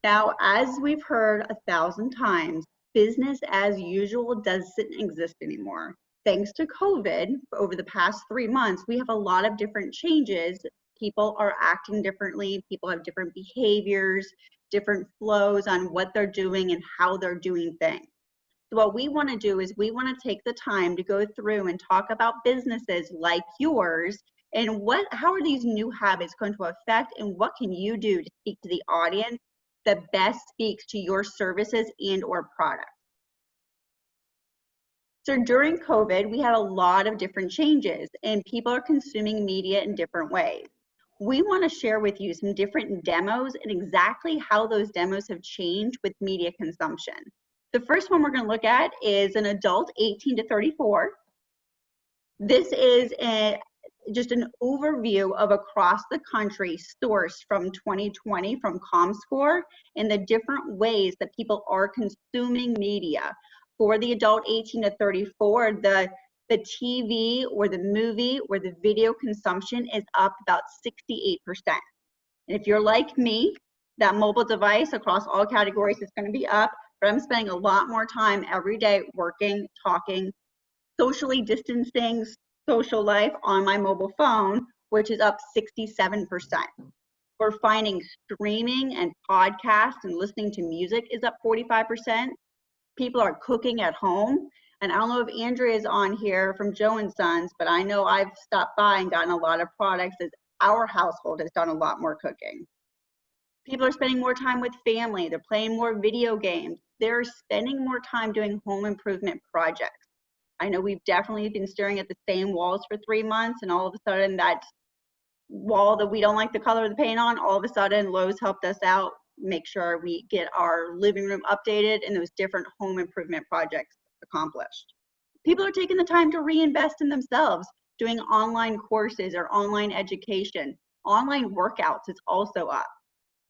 Now, as we've heard 1,000 times, business as usual doesn't exist anymore. Thanks to COVID, over the past 3 months, we have a lot of different changes. People are acting differently. People have different behaviors, different flows on what they're doing and how they're doing things. So what we want to do is we want to take the time to go through and talk about businesses like yours and how are these new habits going to affect, and what can you do to speak to the audience that best speaks to your services and or products. So during COVID, we had a lot of different changes and people are consuming media in different ways. We want to share with you some different demos and exactly how those demos have changed with media consumption. The first one we're going to look at is an adult 18 to 34. This is just an overview of across the country sourced from 2020 from ComScore and the different ways that people are consuming media. For the adult 18 to 34, the TV or the movie or the video consumption is up about 68%. And if you're like me, that mobile device across all categories is going to be up, but I'm spending a lot more time every day working, talking, socially distancing, social life on my mobile phone, which is up 67%. We're finding streaming and podcasts and listening to music is up 45%. People are cooking at home. And I don't know if Andrea is on here from Joe & Sons, but I know I've stopped by and gotten a lot of products as our household has done a lot more cooking. People are spending more time with family. They're playing more video games. They're spending more time doing home improvement projects. I know we've definitely been staring at the same walls for 3 months, and all of a sudden that wall that we don't like the color of the paint on, all of a sudden Lowe's helped us out, make sure we get our living room updated and those different home improvement projects accomplished. People are taking the time to reinvest in themselves, doing online courses or online education. Online workouts is also up.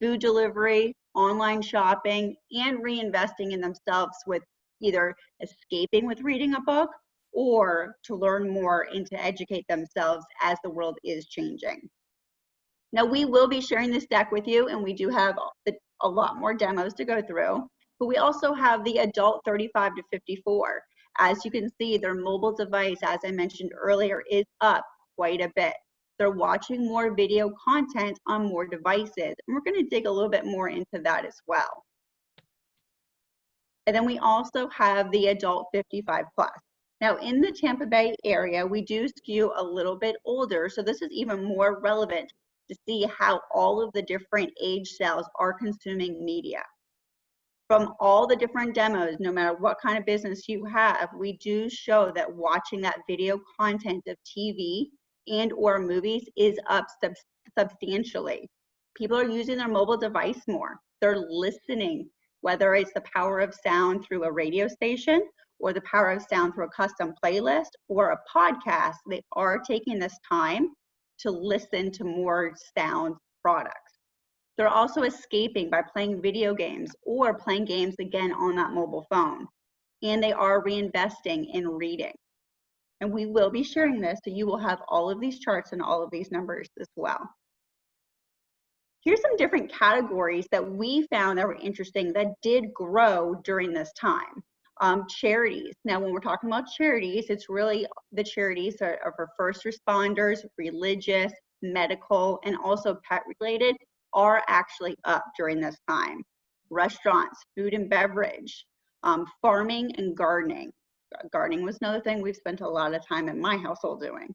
Food delivery, online shopping, and reinvesting in themselves with either escaping with reading a book or to learn more and to educate themselves as the world is changing. Now, we will be sharing this deck with you, and we do have a lot more demos to go through, but we also have the adult 35 to 54. As you can see, their mobile device, as I mentioned earlier, is up quite a bit. They're watching more video content on more devices, and we're going to dig a little bit more into that as well. And then we also have the adult 55 plus. Now in the Tampa Bay area, we do skew a little bit older, so this is even more relevant to see how all of the different age cells are consuming media. From all the different demos, no matter what kind of business you have, we do show that watching that video content of TV and or movies is up substantially. People are using their mobile device more. They're listening, whether it's the power of sound through a radio station or the power of sound through a custom playlist or a podcast. They are taking this time to listen to more sound products. They're also escaping by playing video games or playing games again on that mobile phone. And they are reinvesting in reading. And we will be sharing this, so you will have all of these charts and all of these numbers as well. Here's some different categories that we found that were interesting that did grow during this time. Charities. Now, when we're talking about charities, it's really the charities are for first responders, religious, medical, and also pet related are actually up during this time. Restaurants, food and beverage, farming and gardening. Gardening was another thing we've spent a lot of time in my household doing.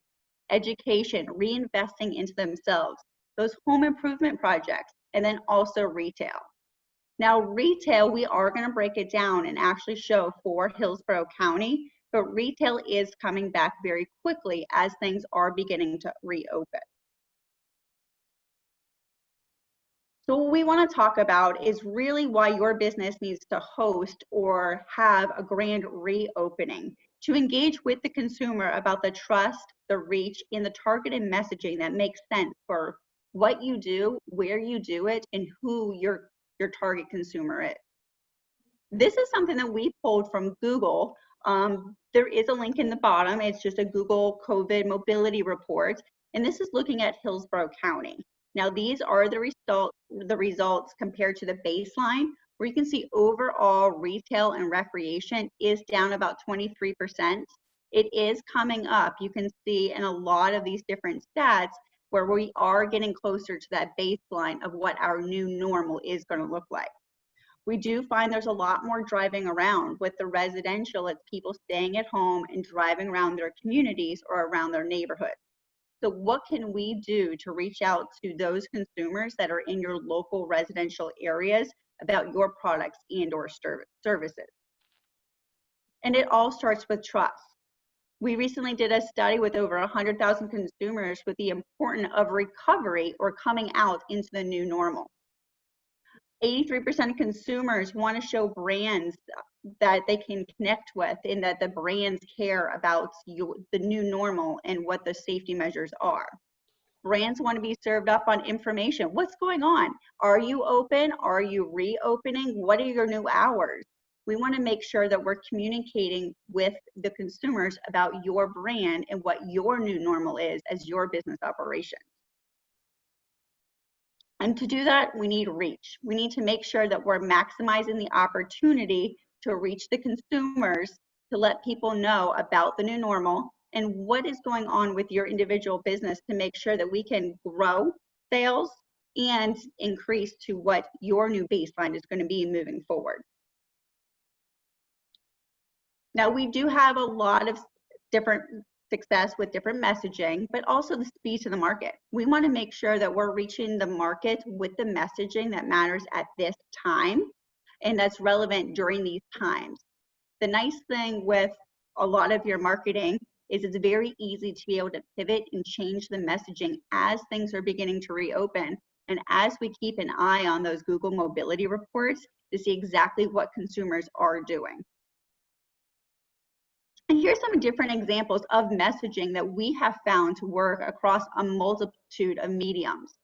Education, reinvesting into themselves, those home improvement projects, and then also retail. Now retail, we are going to break it down and actually show for Hillsborough County, but retail is coming back very quickly as things are beginning to reopen. So what we want to talk about is really why your business needs to host or have a grand reopening to engage with the consumer about the trust, the reach, and the targeted messaging that makes sense for what you do, where you do it, and who your target consumer is. This is something that we pulled from Google. There is a link in the bottom. It's just a Google COVID mobility report, and this is looking at Hillsborough County. Now, these are the results compared to the baseline, where you can see overall retail and recreation is down about 23%. It is coming up, you can see in a lot of these different stats, where we are getting closer to that baseline of what our new normal is going to look like. We do find there's a lot more driving around with the residential. It's people staying at home and driving around their communities or around their neighborhood. So what can we do to reach out to those consumers that are in your local residential areas about your products and or services? And it all starts with trust. We recently did a study with over 100,000 consumers with the importance of recovery or coming out into the new normal. 83% of consumers want to show brands that they can connect with and that the brands care about the new normal and what the safety measures are. Brands want to be served up on information. What's going on? Are you open? Are you reopening? What are your new hours? We want to make sure that we're communicating with the consumers about your brand and what your new normal is as your business operation. And to do that, we need reach. We need to make sure that we're maximizing the opportunity to reach the consumers, to let people know about the new normal and what is going on with your individual business to make sure that we can grow sales and increase to what your new baseline is going to be moving forward. Now, we do have a lot of different success with different messaging, but also the speed to the market. We want to make sure that we're reaching the market with the messaging that matters at this time and that's relevant during these times. The nice thing with a lot of your marketing is it's very easy to be able to pivot and change the messaging as things are beginning to reopen and as we keep an eye on those Google mobility reports to see exactly what consumers are doing. And here's some different examples of messaging that we have found to work across a multitude of mediums.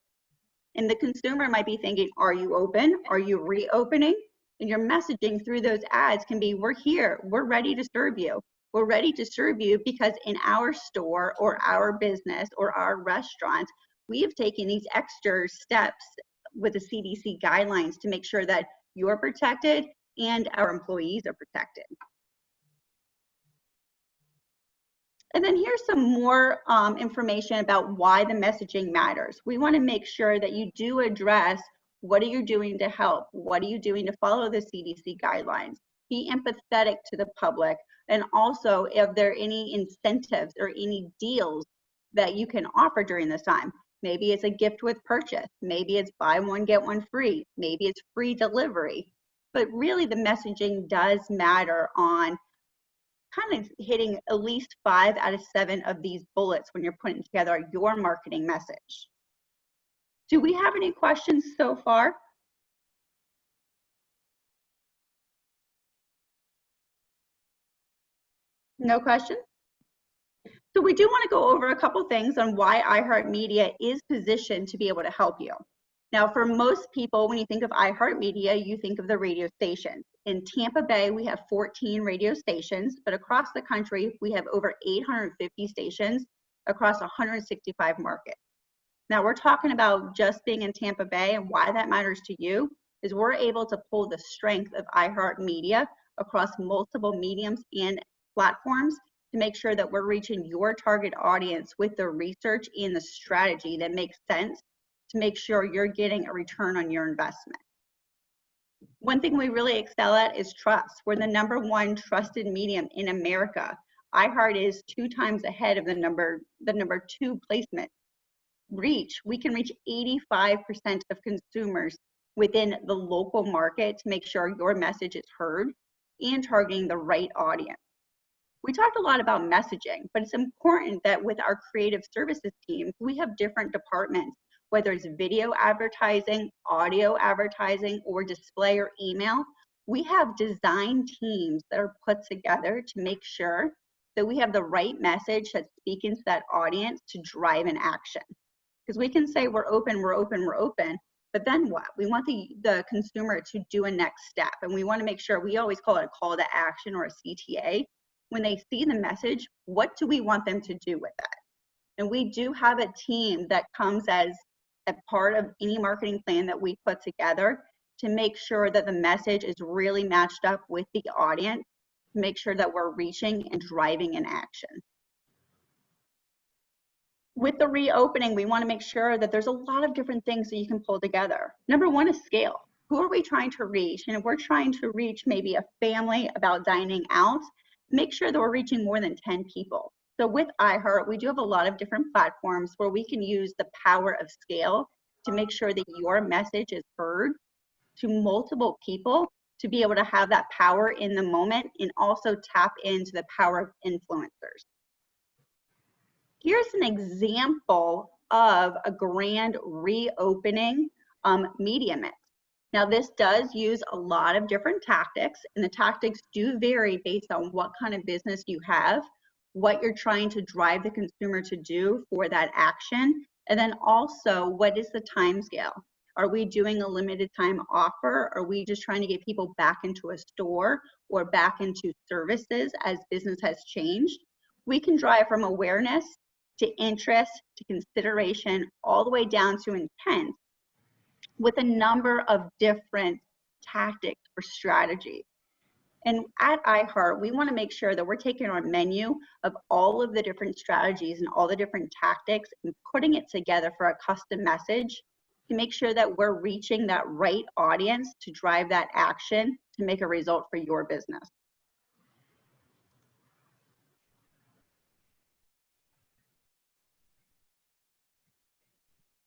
And the consumer might be thinking, are you open? Are you reopening? And your messaging through those ads can be, we're here, we're ready to serve you. We're ready to serve you because in our store or our business or our restaurant, we have taken these extra steps with the CDC guidelines to make sure that you're protected and our employees are protected. And then here's some more information about why the messaging matters. We want to make sure that you do address what are you doing to help? What are you doing to follow the CDC guidelines? Be empathetic to the public. And also, if there are any incentives or any deals that you can offer during this time. Maybe it's a gift with purchase. Maybe it's buy one, get one free. Maybe it's free delivery. But really, the messaging does matter on kind of hitting at least 5 out of 7 of these bullets when you're putting together your marketing message. Do we have any questions so far? No questions? So we do want to go over a couple things on why iHeartMedia is positioned to be able to help you. Now, for most people, when you think of iHeartMedia, you think of the radio stations. In Tampa Bay, we have 14 radio stations, but across the country, we have over 850 stations across 165 markets. Now, we're talking about just being in Tampa Bay, and why that matters to you is we're able to pull the strength of iHeartMedia across multiple mediums and platforms to make sure that we're reaching your target audience with the research and the strategy that makes sense to make sure you're getting a return on your investment. One thing we really excel at is trust. We're the #1 trusted medium in America. iHeart is 2 times ahead of the number 2 placement. Reach, we can reach 85% of consumers within the local market to make sure your message is heard and targeting the right audience. We talked a lot about messaging, but it's important that with our creative services teams, we have different departments, whether it's video advertising, audio advertising, or display or email. We have design teams that are put together to make sure that we have the right message that's speaking to that audience to drive an action. Because we can say we're open, we're open, we're open, but then what? We want the consumer to do a next step, and we want to make sure, we always call it a call to action or a CTA. When they see the message, what do we want them to do with that? And we do have a team that comes as a part of any marketing plan that we put together to make sure that the message is really matched up with the audience, to make sure that we're reaching and driving an action. With the reopening, we want to make sure that there's a lot of different things that you can pull together. Number one is scale. Who are we trying to reach? And if we're trying to reach maybe a family about dining out, make sure that we're reaching more than 10 people. So with iHeart, we do have a lot of different platforms where we can use the power of scale to make sure that your message is heard to multiple people, to be able to have that power in the moment and also tap into the power of influencers. Here's an example of a grand reopening media mix. Now, this does use a lot of different tactics, and the tactics do vary based on what kind of business you have, what you're trying to drive the consumer to do for that action, and then also what is the time scale? Are we doing a limited time offer? Are we just trying to get people back into a store or back into services as business has changed? We can drive from awareness to interest to consideration all the way down to intent with a number of different tactics or strategies. And at iHeart, we want to make sure that we're taking our menu of all of the different strategies and all the different tactics and putting it together for a custom message to make sure that we're reaching that right audience to drive that action to make a result for your business.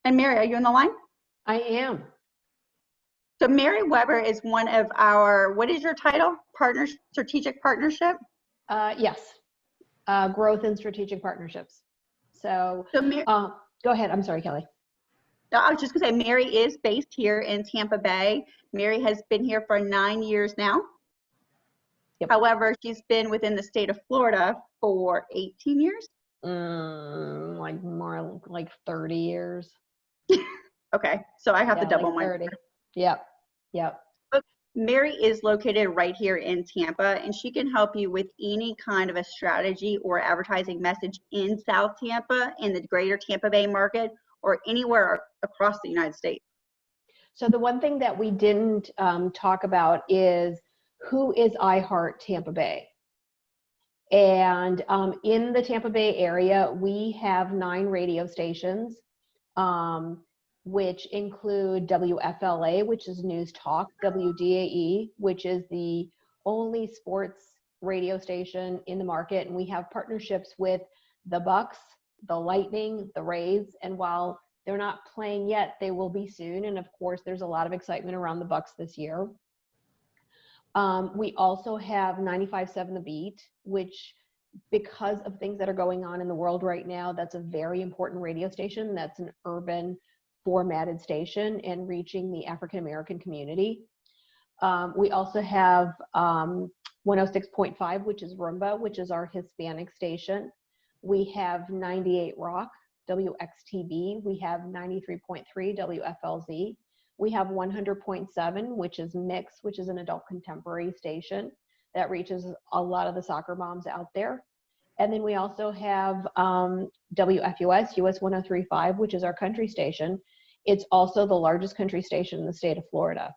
And Mary, are you on the line? I am. So Mary Weber is one of our, what is your title? Strategic partnership? Yes, growth and strategic partnerships. So go ahead. I'm sorry, Kelly. No, I was just gonna say, Mary is based here in Tampa Bay. Mary has been here for 9 years now. Yep. However, she's been within the state of Florida for 18 years. Like more like 30 years. Okay, so I have to double like 30. Yep. But Mary is located right here in Tampa, and she can help you with any kind of a strategy or advertising message in South Tampa, in the greater Tampa Bay market, or anywhere across the United States. So the one thing that we didn't talk about is who is iHeart Tampa Bay? And in the Tampa Bay area, we have 9 radio stations, which include WFLA, which is News Talk, WDAE, which is the only sports radio station in the market. And we have partnerships with the Bucks, the Lightning, the Rays, and while they're not playing yet, they will be soon. And of course, there's a lot of excitement around the Bucks this year. We also have 95.7 The Beat, which, because of things that are going on in the world right now, that's a very important radio station. That's an urban formatted station and reaching the African American community. We also have 106.5, which is Rumba, which is our Hispanic station. We have 98 Rock, WXTB. We have 93.3, WFLZ. We have 100.7, which is Mix, which is an adult contemporary station that reaches a lot of the soccer moms out there. And then we also have WFUS, US 103.5, which is our country station. It's also the largest country station in the state of Florida.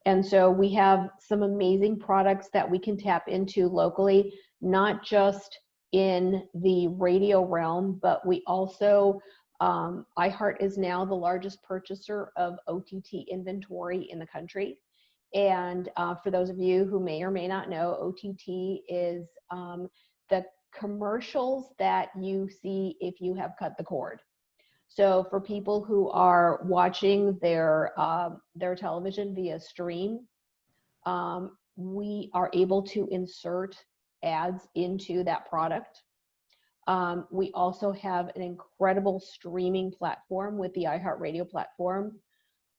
And so we have some amazing products that we can tap into locally, not just in the radio realm, but we also, iHeart is now the largest purchaser of OTT inventory in the country. And for those of you who may or may not know, OTT is the commercials that you see if you have cut the cord. So for people who are watching their television via stream, we are able to insert ads into that product. We also have an incredible streaming platform with the iHeartRadio platform.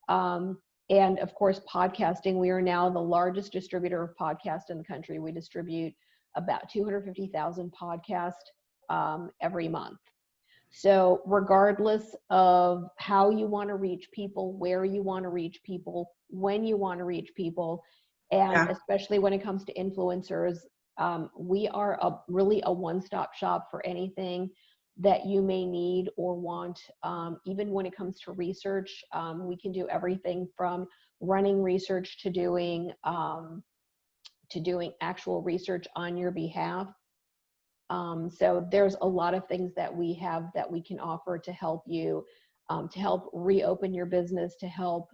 And of course, podcasting, we are now the largest distributor of podcasts in the country. We distribute about 250,000 podcasts every month. So regardless of how you want to reach people, where you want to reach people, when you want to reach people, and especially when it comes to influencers, we are really a one-stop shop for anything that you may need or want. Even when it comes to research, we can do everything from running research to doing actual research on your behalf. So there's a lot of things that we have that we can offer to help you, to help reopen your business, to help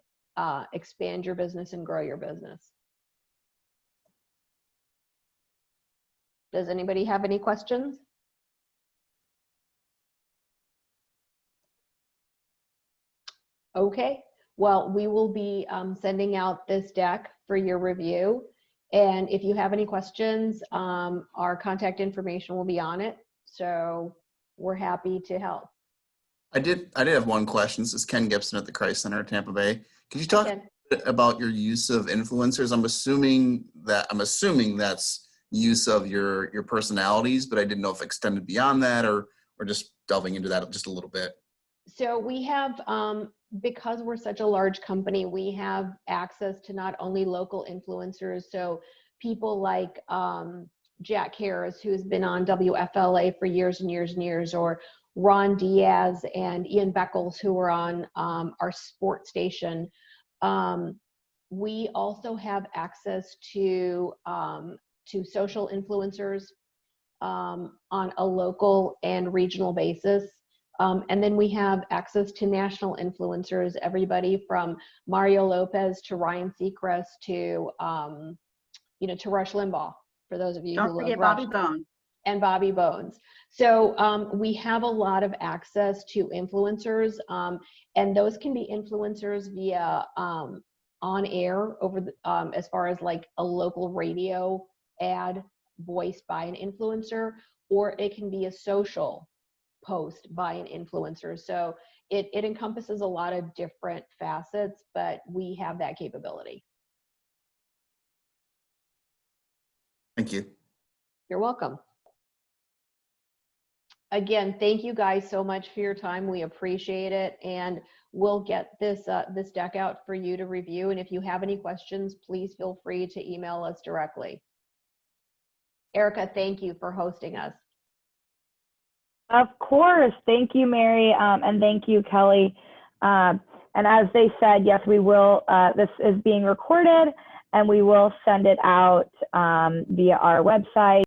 expand your business and grow your business. Does anybody have any questions? Okay, well, we will be sending out this deck for your review. And if you have any questions, our contact information will be on it. So we're happy to help. I did have one question. This is Ken Gibson at the Christ Center, Tampa Bay. Could you talk a bit about your use of influencers? I'm assuming that's use of your personalities, but I didn't know if it extended beyond that or just delving into that just a little bit. So we have, because we're such a large company, we have access to not only local influencers, so people like Jack Harris, who's been on WFLA for years and years and years, or Ron Diaz and Ian Beckles, who are on our sports station. We also have access to social influencers on a local and regional basis. And then we have access to national influencers, everybody from Mario Lopez to Ryan Seacrest to, to Rush Limbaugh, for those of you who love Rush. Bobby Bones. And Bobby Bones. So we have a lot of access to influencers, and those can be influencers via on air over the, as far as like a local radio ad voiced by an influencer, or it can be a social post by an influencer. So it encompasses a lot of different facets, but we have that capability. Thank you. You're welcome. Again, thank you guys so much for your time. We appreciate it, and we'll get this this deck out for you to review. And if you have any questions, please feel free to email us directly. Erica, thank you for hosting us. Of course. Thank you, Mary, and thank you, Kelly. And as they said, yes, we will. This is being recorded, and we will send it out via our website.